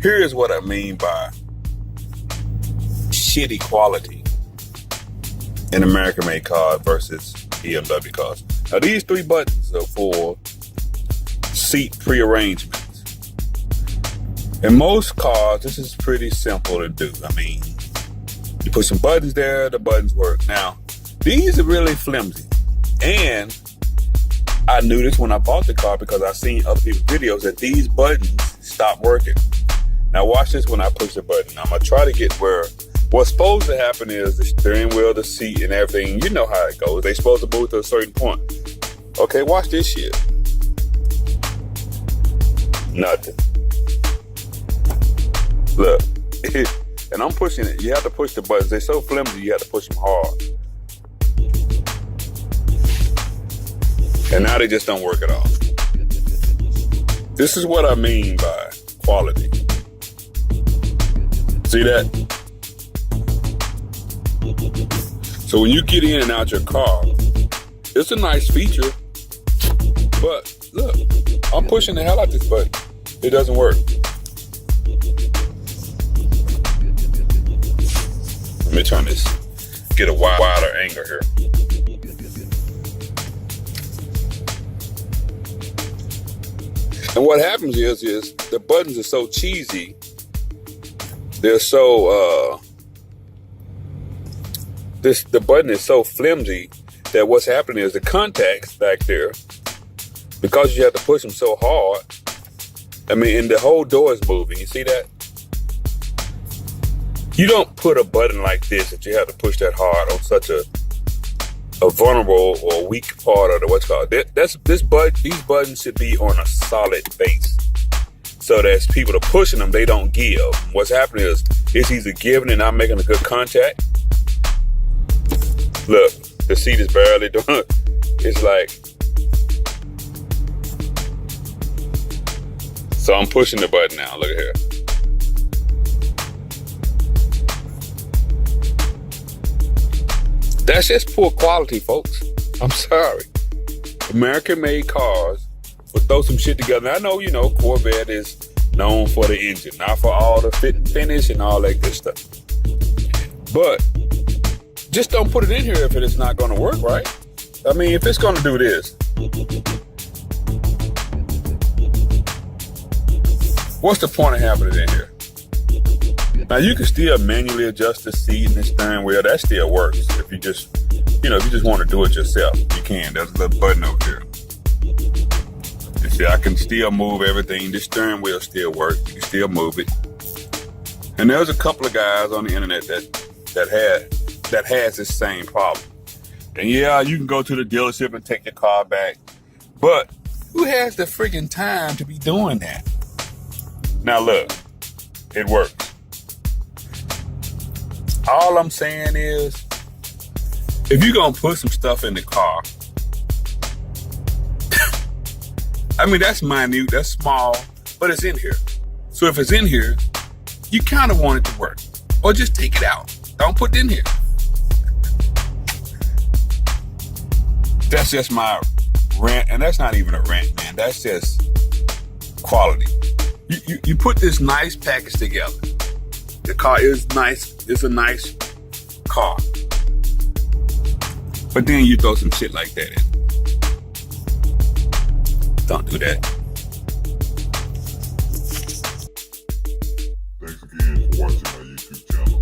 Here's what I mean by shitty quality in American-made cars versus BMW cars. Now, these 3 buttons are for seat prearrangements. In most cars, this is pretty simple to do. I mean, you put some buttons there, the buttons work. Now, these are really flimsy. And I knew this when I bought the car because I seen other people's videos that these buttons stop working. Now watch this when I push the button. I'm going to try to get where what's supposed to happen is the steering wheel, the seat, and everything. You know how it goes. They're supposed to move to a certain point. Okay, watch this shit. Nothing. Look. And I'm pushing it. You have to push the buttons. They're so flimsy, you have to push them hard. And now they just don't work at all. This is what I mean by quality. See that? So when you get in and out your car, it's a nice feature. But look, I'm pushing the hell out this button. It doesn't work. Let me try this. Get a wider angle here. And what happens is the buttons are so cheesy. They're so the button is so flimsy that what's happening is the contacts back there, because you have to push them so hard. I mean, and the whole door is moving. You see that? You don't put a button like this that you have to push that hard on such a vulnerable or weak part of the what's called. These buttons should be on a solid base, so that as people are pushing them, they don't give. What's happening is it's either giving and not making a good contact. Look, the seat is barely doing it. It's like, so I'm pushing the button now. Look at here. That's just poor quality, folks. I'm sorry. American-made cars will throw some shit together. And I know, Corvette is known for the engine, not for all the fit and finish and all that good stuff. But just don't put it in here if it is not going to work right. I mean, if it's going to do this, what's the point of having it in here? Now you can still manually adjust the seat and the steering wheel. That still works. If you just, if you just want to do it yourself, you can. There's a little button over here. You see, I can still move everything. The steering wheel still works. You can still move it. And there's a couple of guys on the internet that has this same problem. And yeah, you can go to the dealership and take your car back, but who has the freaking time to be doing that? Now look, it works. All I'm saying is, if you're going to put some stuff in the car, I mean, that's minute, that's small, but it's in here. So if it's in here, you kind of want it to work. Or just take it out. Don't put it in here. That's just my rant, and that's not even a rant, man. That's just quality. You put this nice package together. The car is nice. It's a nice car. But then you throw some shit like that in. Don't do that. Thanks again for watching my YouTube channel.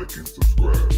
Like and subscribe.